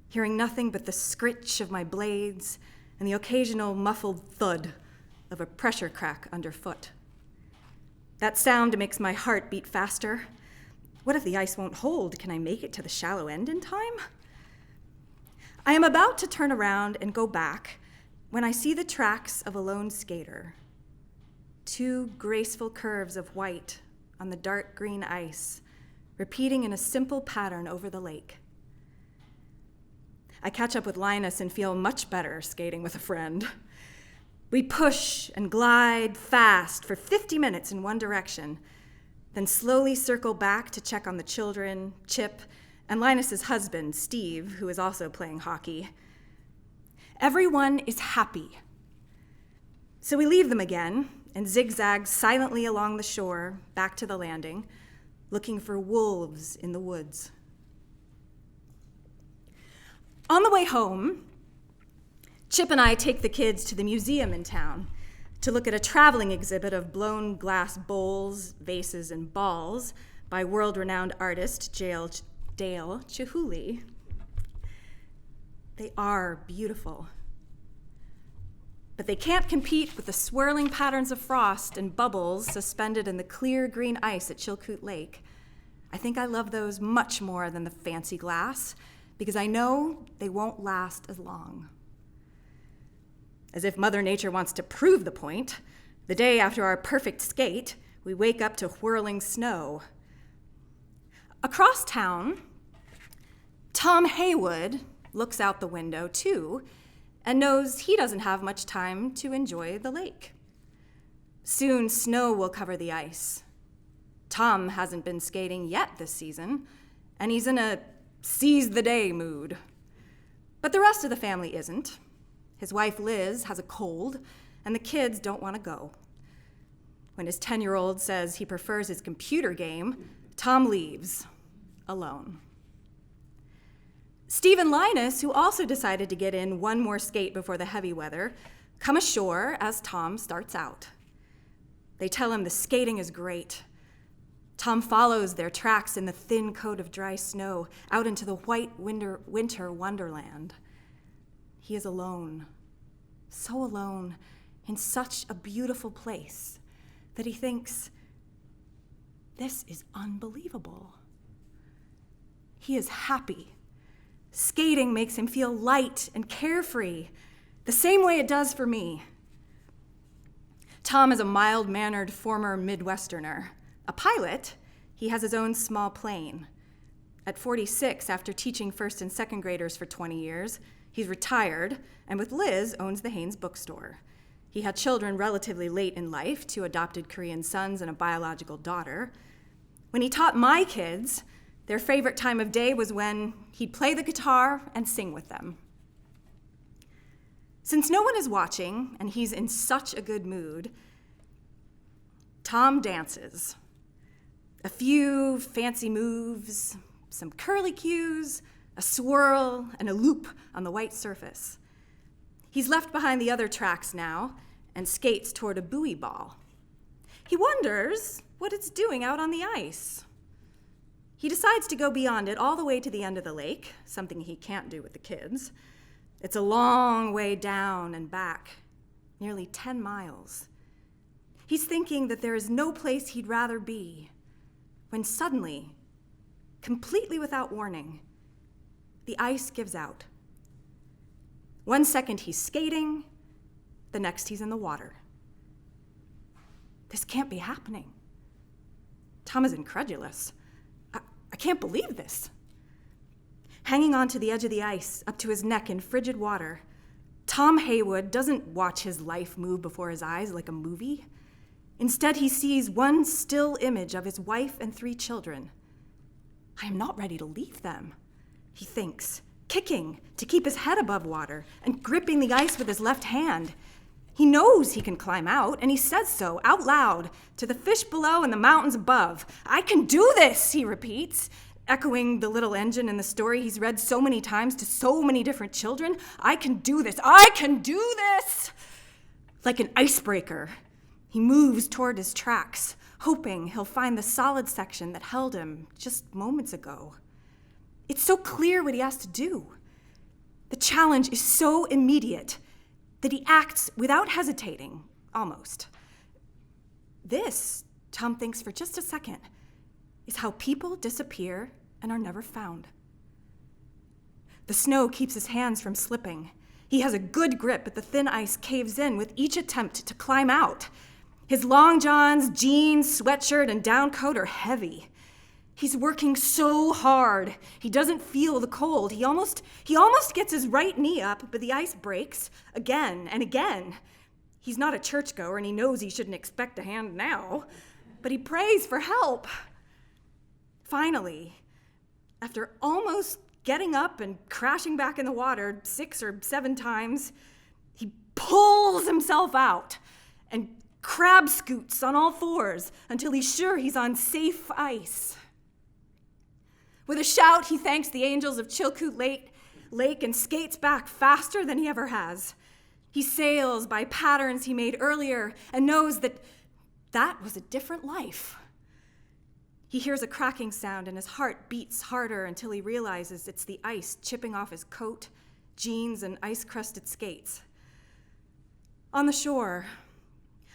hearing nothing but the scritch of my blades and the occasional muffled thud of a pressure crack underfoot. That sound makes my heart beat faster. What if the ice won't hold? Can I make it to the shallow end in time? I am about to turn around and go back when I see the tracks of a lone skater. 2 graceful curves of white on the dark green ice, repeating in a simple pattern over the lake. I catch up with Linus and feel much better skating with a friend. We push and glide fast for 50 minutes in one direction, then slowly circle back to check on the children, Chip, and Linus's husband, Steve, who is also playing hockey. Everyone is happy. So we leave them again and zigzag silently along the shore back to the landing, looking for wolves in the woods. On the way home, Chip and I take the kids to the museum in town to look at a traveling exhibit of blown glass bowls, vases, and balls by world-renowned artist Dale Chihuly. They are beautiful. But they can't compete with the swirling patterns of frost and bubbles suspended in the clear green ice at Chilkoot Lake. I think I love those much more than the fancy glass because I know they won't last as long. As if Mother Nature wants to prove the point, the day after our perfect skate, we wake up to whirling snow. Across town, Tom Haywood looks out the window too and knows he doesn't have much time to enjoy the lake. Soon snow will cover the ice. Tom hasn't been skating yet this season, and he's in a seize the day mood. But the rest of the family isn't. His wife Liz has a cold, and the kids don't want to go. When his 10-year-old says he prefers his computer game, Tom leaves, alone. Steve and Linus, who also decided to get in one more skate before the heavy weather, come ashore as Tom starts out. They tell him the skating is great. Tom follows their tracks in the thin coat of dry snow out into the white winter wonderland. He is alone, so alone, in such a beautiful place that he thinks, this is unbelievable. He is happy. Skating makes him feel light and carefree, the same way it does for me. Tom is a mild-mannered former Midwesterner. A pilot, he has his own small plane. At 46, after teaching first and second graders for 20 years, he's retired, and with Liz, owns the Haynes bookstore. He had children relatively late in life, 2 adopted Korean sons and a biological daughter. When he taught my kids, their favorite time of day was when he'd play the guitar and sing with them. Since no one is watching, and he's in such a good mood, Tom dances. A few fancy moves, some curly cues, a swirl, and a loop on the white surface. He's left behind the other tracks now and skates toward a buoy ball. He wonders what it's doing out on the ice. He decides to go beyond it all the way to the end of the lake, something he can't do with the kids. It's a long way down and back, nearly 10 miles. He's thinking that there is no place he'd rather be, when suddenly, completely without warning, the ice gives out. 1 second he's skating, the next he's in the water. This can't be happening. Tom is incredulous. I can't believe this. Hanging on to the edge of the ice, up to his neck in frigid water, Tom Haywood doesn't watch his life move before his eyes like a movie. Instead, he sees one still image of his wife and 3 children. I am not ready to leave them, he thinks, kicking to keep his head above water and gripping the ice with his left hand. He knows he can climb out, and he says so out loud to the fish below and the mountains above. I can do this, he repeats, echoing the little engine in the story he's read so many times to so many different children. I can do this. I can do this. Like an icebreaker, he moves toward his tracks, hoping he'll find the solid section that held him just moments ago. It's so clear what he has to do. The challenge is so immediate that he acts without hesitating, almost. This, Tom thinks for just a second, is how people disappear and are never found. The snow keeps his hands from slipping. He has a good grip, but the thin ice caves in with each attempt to climb out. His long johns, jeans, sweatshirt, and down coat are heavy. He's working so hard. He doesn't feel the cold. He almost gets his right knee up, but the ice breaks again and again. He's not a churchgoer, and he knows he shouldn't expect a hand now, but he prays for help. Finally, after almost getting up and crashing back in the water 6 or 7 times, he pulls himself out and crab scoots on all fours until he's sure he's on safe ice. With a shout, he thanks the angels of Chilkoot Lake and skates back faster than he ever has. He sails by patterns he made earlier and knows that was a different life. He hears a cracking sound and his heart beats harder until he realizes it's the ice chipping off his coat, jeans, and ice-crusted skates. On the shore,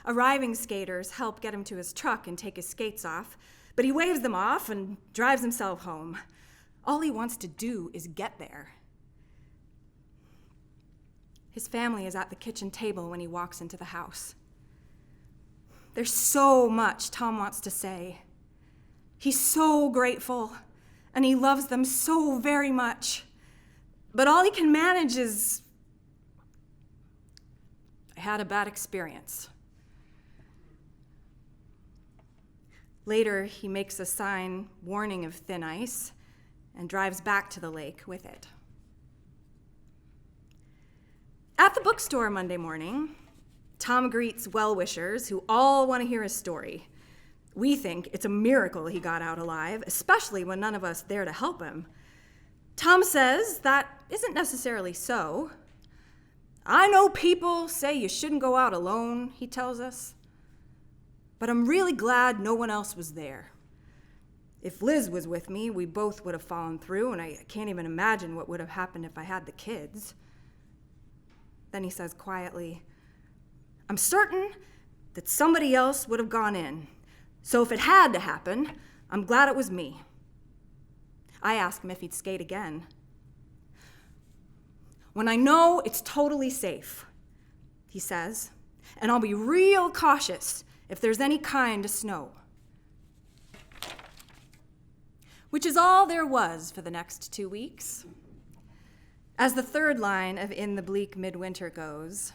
arriving skaters help get him to his truck and take his skates off, but he waves them off and drives himself home. All he wants to do is get there. His family is at the kitchen table when he walks into the house. There's so much Tom wants to say. He's so grateful, and he loves them so very much. But all he can manage is, I had a bad experience. Later, he makes a sign warning of thin ice and drives back to the lake with it. At the bookstore Monday morning, Tom greets well-wishers who all want to hear his story. We think it's a miracle he got out alive, especially when none of us there to help him. Tom says that isn't necessarily so. I know people say you shouldn't go out alone, he tells us. But I'm really glad no one else was there. If Liz was with me, we both would have fallen through, and I can't even imagine what would have happened if I had the kids. Then he says quietly, I'm certain that somebody else would have gone in. So if it had to happen, I'm glad it was me. I ask him if he'd skate again. When I know it's totally safe, he says, and I'll be real cautious if there's any kind of snow. Which is all there was for the next 2 weeks. As the third line of In the Bleak Midwinter goes,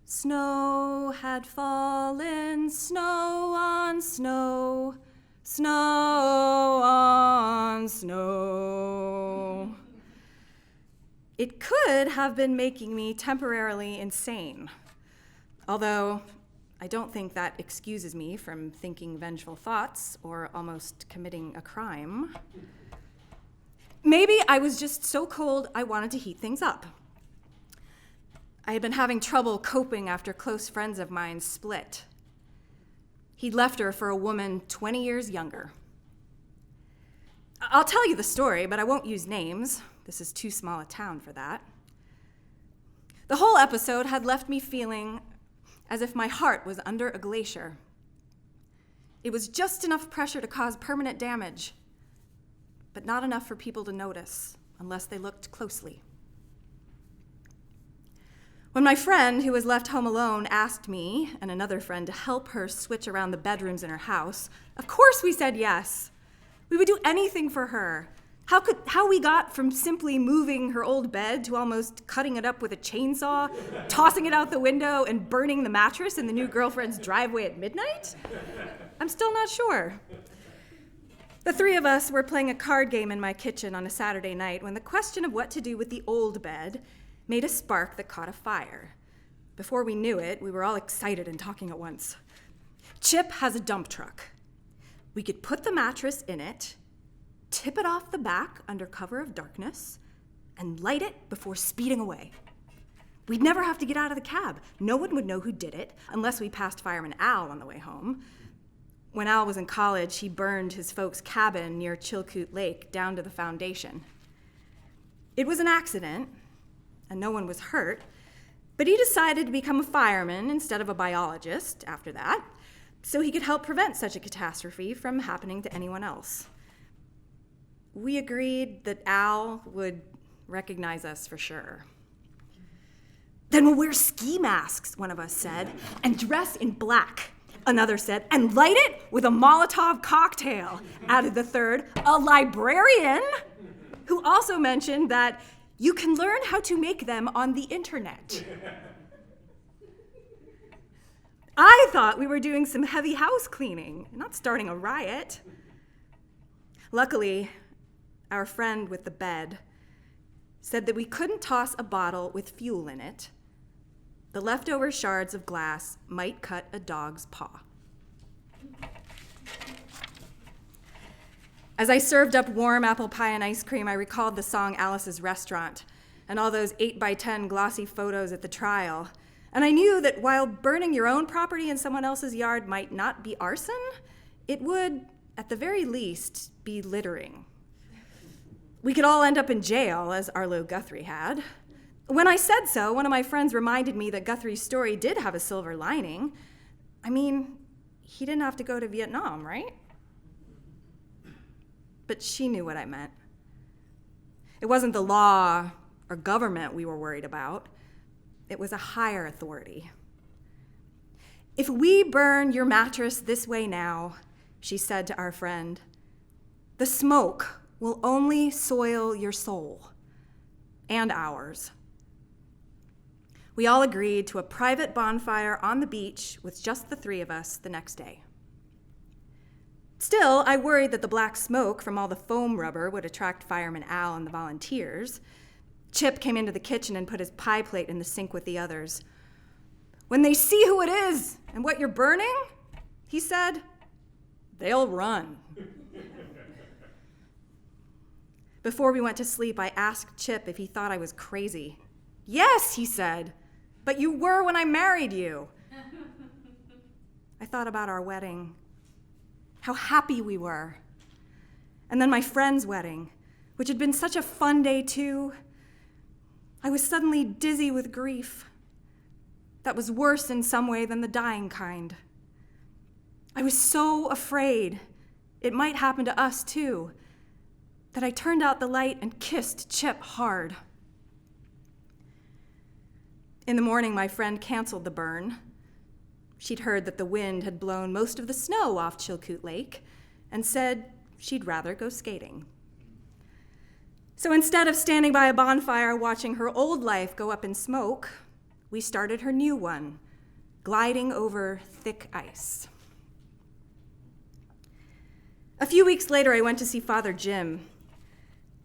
snow had fallen, snow on snow, snow on snow. It could have been making me temporarily insane, although I don't think that excuses me from thinking vengeful thoughts or almost committing a crime. Maybe I was just so cold I wanted to heat things up. I had been having trouble coping after close friends of mine split. He'd left her for a woman 20 years younger. I'll tell you the story, but I won't use names. This is too small a town for that. The whole episode had left me feeling as if my heart was under a glacier. It was just enough pressure to cause permanent damage, but not enough for people to notice unless they looked closely. When my friend, who was left home alone, asked me and another friend to help her switch around the bedrooms in her house, of course we said yes. We would do anything for her. How we got from simply moving her old bed to almost cutting it up with a chainsaw, tossing it out the window, and burning the mattress in the new girlfriend's driveway at midnight? I'm still not sure. The three of us were playing a card game in my kitchen on a Saturday night when the question of what to do with the old bed made a spark that caught a fire. Before we knew it, we were all excited and talking at once. Chip has a dump truck. We could put the mattress in it, tip it off the back under cover of darkness, and light it before speeding away. We'd never have to get out of the cab. No one would know who did it unless we passed Fireman Al on the way home. When Al was in college, he burned his folks' cabin near Chilkoot Lake down to the foundation. It was an accident, and no one was hurt, but he decided to become a fireman instead of a biologist after that, so he could help prevent such a catastrophe from happening to anyone else. We agreed that Al would recognize us for sure. Then we'll wear ski masks, one of us said, and dress in black, another said, and light it with a Molotov cocktail, added the third, a librarian, who also mentioned that you can learn how to make them on the internet. I thought we were doing some heavy house cleaning, not starting a riot. Luckily, our friend with the bed said that we couldn't toss a bottle with fuel in it. The leftover shards of glass might cut a dog's paw. As I served up warm apple pie and ice cream, I recalled the song Alice's Restaurant and all those 8x10 glossy photos at the trial. And I knew that while burning your own property in someone else's yard might not be arson, it would, at the very least, be littering. We could all end up in jail, as Arlo Guthrie had. When I said so, one of my friends reminded me that Guthrie's story did have a silver lining. I mean, he didn't have to go to Vietnam, right? But she knew what I meant. It wasn't the law or government we were worried about. It was a higher authority. If we burn your mattress this way now, she said to our friend, the smoke will only soil your soul and ours. We all agreed to a private bonfire on the beach with just the three of us the next day. Still, I worried that the black smoke from all the foam rubber would attract Fireman Al and the volunteers. Chip came into the kitchen and put his pie plate in the sink with the others. When they see who it is and what you're burning, he said, they'll run. Before we went to sleep, I asked Chip if he thought I was crazy. Yes, he said, but you were when I married you. I thought about our wedding, how happy we were. And then my friend's wedding, which had been such a fun day too. I was suddenly dizzy with grief. That was worse in some way than the dying kind. I was so afraid it might happen to us too, that I turned out the light and kissed Chip hard. In the morning, my friend canceled the burn. She'd heard that the wind had blown most of the snow off Chilkoot Lake and said she'd rather go skating. So instead of standing by a bonfire watching her old life go up in smoke, we started her new one, gliding over thick ice. A few weeks later, I went to see Father Jim.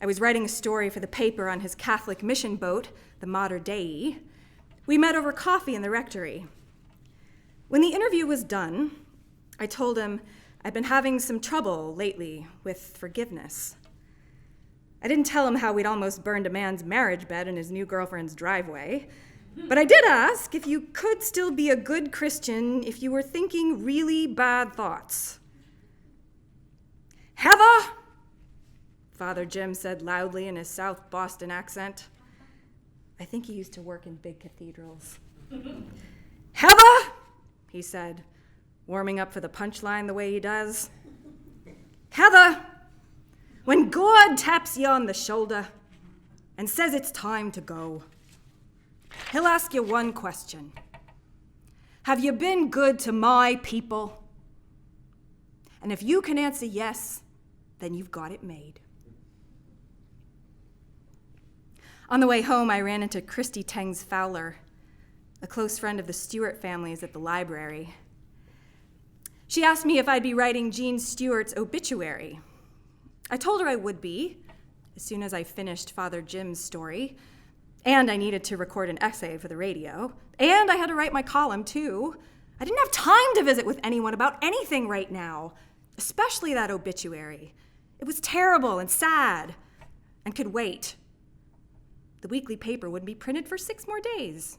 I was writing a story for the paper on his Catholic mission boat, the Mater Dei. We met over coffee in the rectory. When the interview was done, I told him I'd been having some trouble lately with forgiveness. I didn't tell him how we'd almost burned a man's marriage bed in his new girlfriend's driveway, but I did ask if you could still be a good Christian if you were thinking really bad thoughts. Heather, Father Jim said loudly in his South Boston accent. I think he used to work in big cathedrals. Heather, he said, warming up for the punchline the way he does. Heather, when God taps you on the shoulder and says it's time to go, he'll ask you one question. Have you been good to my people? And if you can answer yes, then you've got it made. On the way home, I ran into Christy Tengs Fowler, a close friend of the Stewart families at the library. She asked me if I'd be writing Jean Stewart's obituary. I told her I would be, as soon as I finished Father Jim's story, and I needed to record an essay for the radio, and I had to write my column, too. I didn't have time to visit with anyone about anything right now, especially that obituary. It was terrible and sad, and could wait. The weekly paper wouldn't be printed for 6 more days.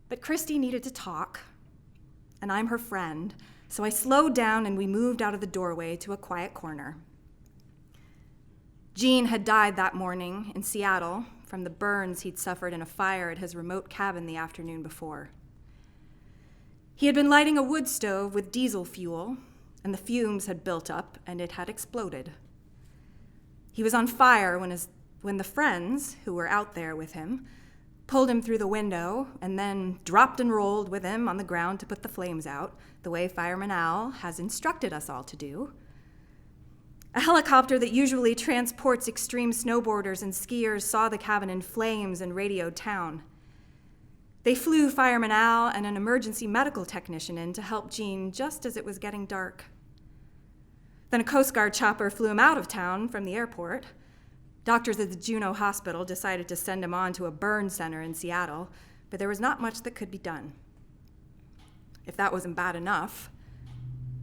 But Christy needed to talk, and I'm her friend, so I slowed down and we moved out of the doorway to a quiet corner. Jean had died that morning in Seattle from the burns he'd suffered in a fire at his remote cabin the afternoon before. He had been lighting a wood stove with diesel fuel, and the fumes had built up and it had exploded. He was on fire when his when the friends who were out there with him pulled him through the window and then dropped and rolled with him on the ground to put the flames out, the way Fireman Al has instructed us all to do. A helicopter that usually transports extreme snowboarders and skiers saw the cabin in flames and radioed town. They flew Fireman Al and an emergency medical technician in to help Jean just as it was getting dark. Then a Coast Guard chopper flew him out of town from the airport. Doctors at the Juneau Hospital decided to send him on to a burn center in Seattle, but there was not much that could be done. If that wasn't bad enough,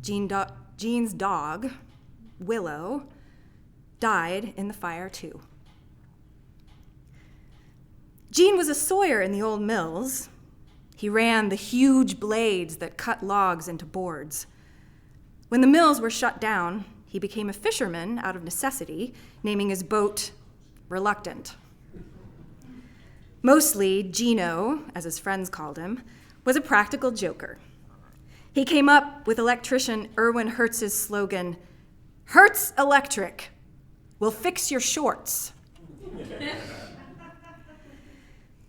Jean's dog, Willow, died in the fire too. Jean was a sawyer in the old mills. He ran the huge blades that cut logs into boards. When the mills were shut down, he became a fisherman out of necessity, naming his boat Reluctant. Mostly, Gino, as his friends called him, was a practical joker. He came up with electrician Erwin Hertz's slogan, "Hertz Electric will fix your shorts."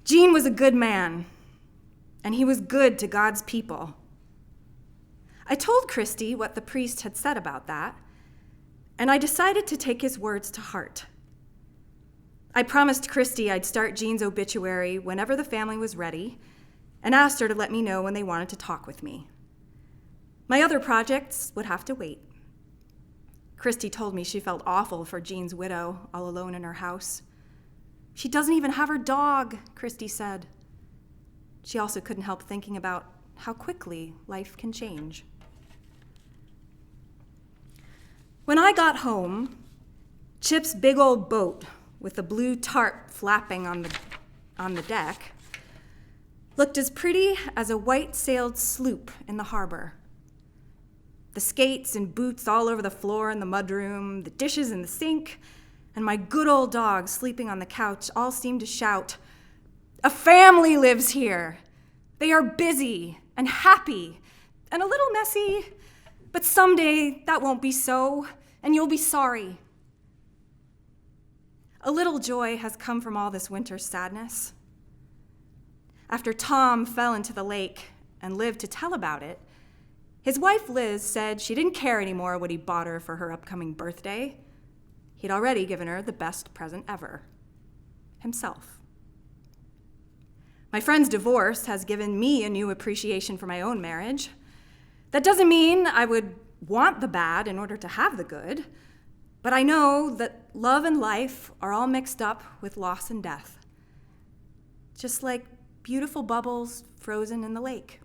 Jean was a good man, and he was good to God's people. I told Christy what the priest had said about that, and I decided to take his words to heart. I promised Christy I'd start Jean's obituary whenever the family was ready, and asked her to let me know when they wanted to talk with me. My other projects would have to wait. Christy told me she felt awful for Jean's widow, all alone in her house. She doesn't even have her dog, Christy said. She also couldn't help thinking about how quickly life can change. When I got home, Chip's big old boat with the blue tarp flapping on the deck looked as pretty as a white-sailed sloop in the harbor. The skates and boots all over the floor in the mudroom, the dishes in the sink, and my good old dog sleeping on the couch all seemed to shout, "A family lives here. They are busy and happy and a little messy, but someday that won't be so, and you'll be sorry." A little joy has come from all this winter's sadness. After Tom fell into the lake and lived to tell about it, his wife Liz said she didn't care anymore what he bought her for her upcoming birthday. He'd already given her the best present ever, himself. My friend's divorce has given me a new appreciation for my own marriage. That doesn't mean I would want the bad in order to have the good, but I know that love and life are all mixed up with loss and death, just like beautiful bubbles frozen in the lake.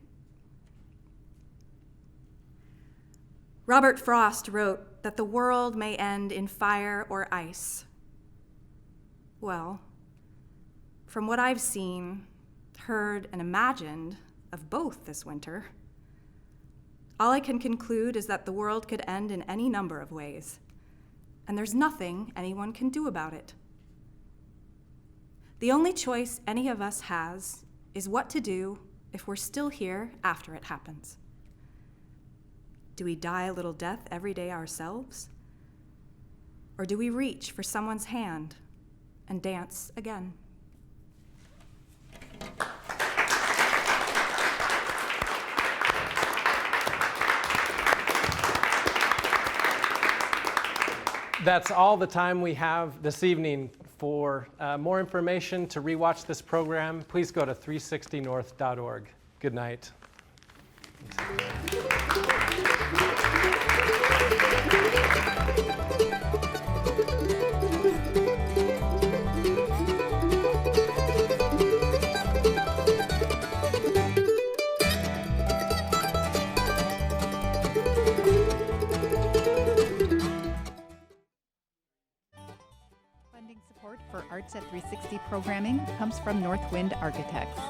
Robert Frost wrote that the world may end in fire or ice. Well, from what I've seen, heard, and imagined of both this winter, all I can conclude is that the world could end in any number of ways, and there's nothing anyone can do about it. The only choice any of us has is what to do if we're still here after it happens. Do we die a little death every day ourselves? Or do we reach for someone's hand and dance again? That's all the time we have this evening. For more information to rewatch this program, please go to 360north.org. Good night. Funding support for Arts at 360 programming comes from Northwind Architects.